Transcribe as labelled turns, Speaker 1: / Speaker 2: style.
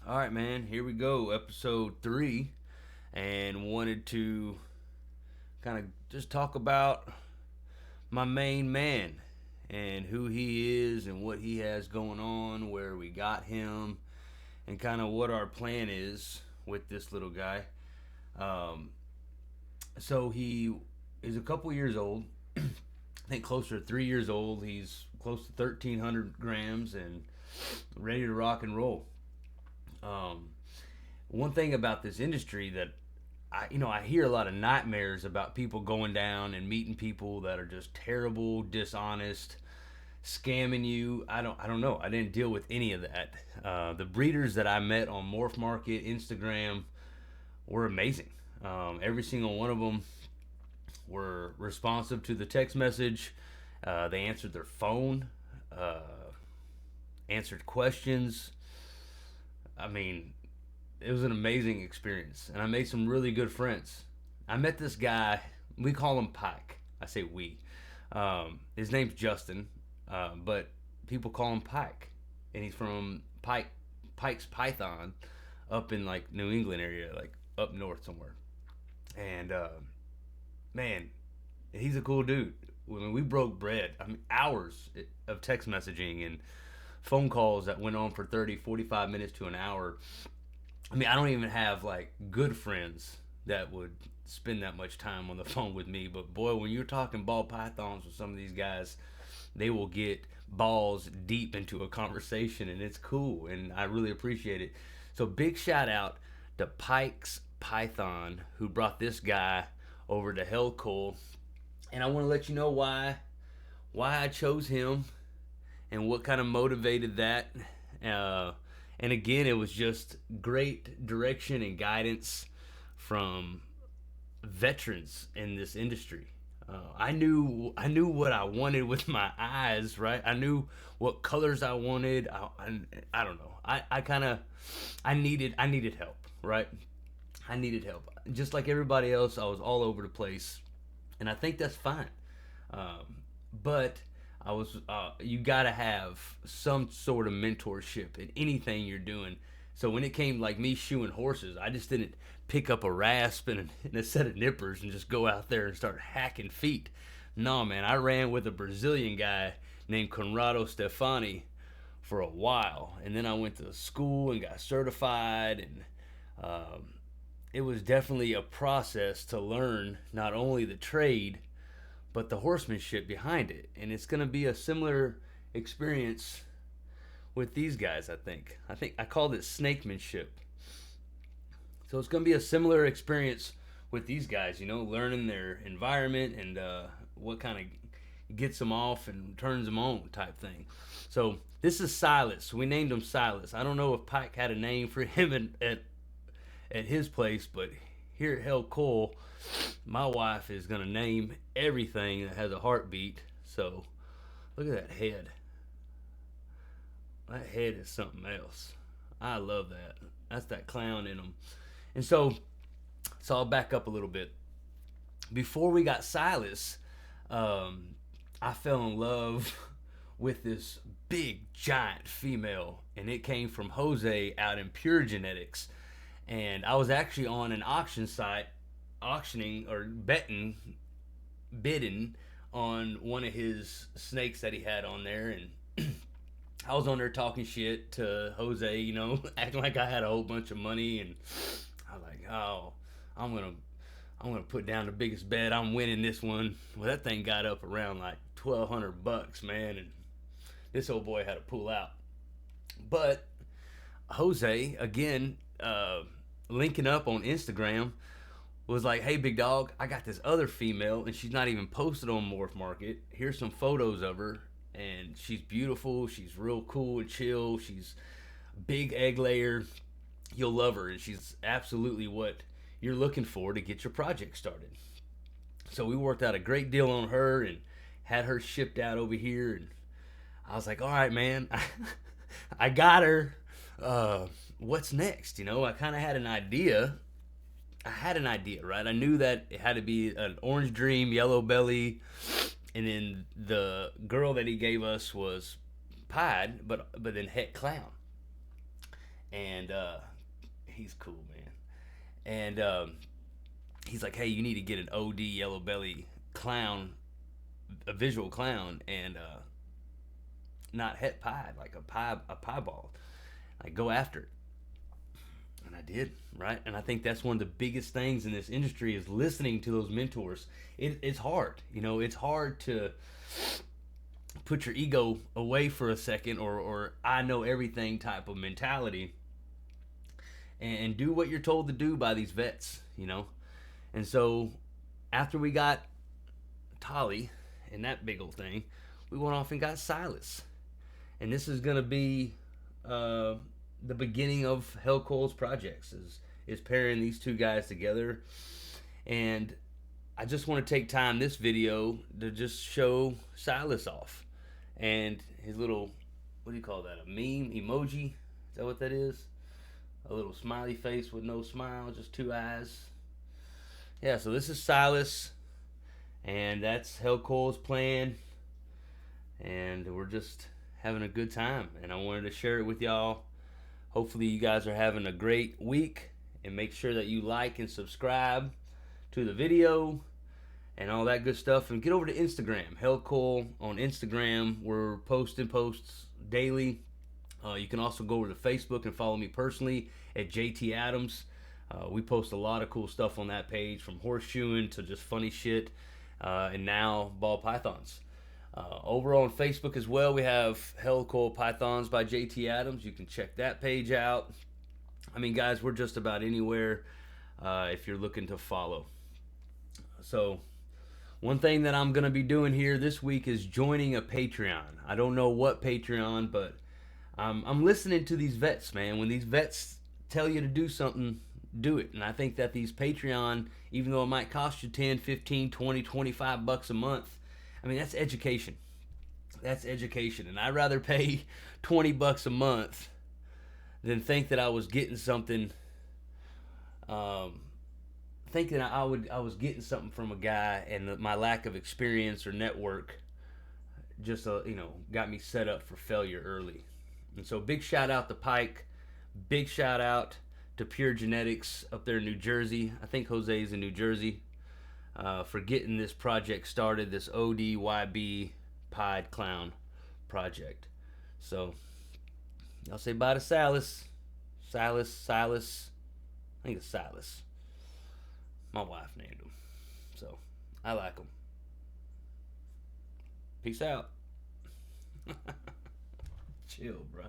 Speaker 1: All right, man. Here we go, episode 3, and wanted to kind of just talk about my main man and who he is and what he has going on, where we got him, and kind of what our plan is with this little guy. Um, so he is a couple years old. I think closer to 3 years old. He's close to 1,300 grams and ready to rock and roll. Um, One thing about this industry that I hear a lot of nightmares about people going down and meeting people that are just terrible, dishonest, scamming you. I don't know. I didn't deal with any of that. The breeders that I met on Morph Market, Instagram, were amazing. Every single one of them were responsive to the text message. They answered their phone, uh, answered questions. I mean, it was an amazing experience, and I made some really good friends. I met this guy. We call him Pike. I say we. His name's Justin, but people call him Pike, and he's from Pike's Python, up in like New England area, like up north somewhere. And man, he's a cool dude. When we broke bread, I mean, hours of text messaging and phone calls that went on for 30, 45 minutes to an hour. I mean, I don't even have like good friends that would spend that much time on the phone with me. But boy, when you're talking ball pythons with some of these guys, they will get balls deep into a conversation, and it's cool. And I really appreciate it. So big shout out to Pike's Python who brought this guy over to Held Coil, and I want to let you know why I chose him and what kind of motivated that. Uh, and again, it was just great direction and guidance from veterans in this industry. I knew what I wanted with my eyes, right? I knew what colors I wanted. I don't know. I kind of I needed help, right? I needed help. Just like everybody else, I was all over the place, and I think that's fine. But I was you gotta have some sort of mentorship in anything you're doing. So when it came like me shoeing horses, I just didn't pick up a rasp and a set of nippers and just go out there and start hacking feet. No, man, I ran with a Brazilian guy named Conrado Stefani for a while, and then I went to school and got certified, and um, it was definitely a process to learn not only the trade but the horsemanship behind it. And it's going to be a similar experience with these guys. I think I called it snakemanship. So it's going to be a similar experience with these guys. Learning their environment and what kind of gets them off and turns them on type thing. So this is Silas. We named him Silas. I don't know if Pike had a name for him at his place, but here at Held Coil, my wife is gonna name everything that has a heartbeat. So look at that head. That head is something else. I love that. That's that clown in them. And so I'll back up a little bit. Before we got Silas, I fell in love with this big giant female, and it came from Jose out in Pure Genetics. And I was actually on an auction site, auctioning or bidding on one of his snakes that he had on there, and I was on there talking shit to Jose, acting like I had a whole bunch of money, and I was like, oh, I'm gonna I'm gonna put down the biggest bet. I'm winning this one. Well, that thing got up around like $1,200, man, and this old boy had to pull out. But Jose, again, linking up on Instagram, was like, "Hey, big dog, I got this other female, and she's not even posted on Morph Market. Here's some photos of her, and she's beautiful. She's real cool and chill. She's big egg layer. You'll love her, and she's absolutely what you're looking for to get your project started." So we worked out a great deal on her and had her shipped out over here, and I was like, "All right, man, I got her. What's next?" I kind of had an idea. Right? I knew that it had to be an orange dream, yellow belly, and then the girl that he gave us was pied, but then het clown. and he's cool, man. And he's like, hey, you need to get an OD yellow belly clown, a visual clown, and not het pied, like a piebald. Like, go after it. And I did, right? And I think that's one of the biggest things in this industry is listening to those mentors. It's hard, it's hard to put your ego away for a second, or I know everything type of mentality, and do what you're told to do by these vets. And so after we got Tolly and that big old thing, we went off and got Silas. And this is going to be the beginning of Held Coil's projects, is pairing these two guys together. And I just want to take time this video to just show Silas off. And his little, what do you call that, a meme emoji? Is that what that is? A little smiley face with no smile, just two eyes. Yeah, so this is Silas, and that's Held Coil's plan, and we're just having a good time, and I wanted to share it with y'all. Hopefully you guys are having a great week, and make sure that you like and subscribe to the video and all that good stuff. And get over to Instagram, Held Coil on Instagram. We're posting posts daily. You can also go over to Facebook and follow me personally at JT Adams. We post a lot of cool stuff on that page, from horseshoeing to just funny shit, and now ball pythons. Over on Facebook as well, we have Held Coil Pythons by JT Adams. You can check that page out. I mean, guys, we're just about anywhere if you're looking to follow. So one thing that I'm going to be doing here this week is joining a Patreon. I don't know what Patreon, but I'm listening to these vets, man. When these vets tell you to do something, do it. And I think that these Patreon, even though it might cost you 10, 15, 20, 25 bucks a month, I mean, that's education. That's education. And I'd rather pay 20 bucks a month than think that I was getting something, thinking I was getting something from a guy, and my lack of experience or network just got me set up for failure early. And so big shout out to Pike. Big shout out to Pure Genetics up there in New Jersey. I think Jose's in New Jersey, for getting this project started, this ODYB Pied Clown project. So y'all say bye to Silas. Silas. I think it's Silas. My wife named him. So I like him. Peace out. Chill, bro.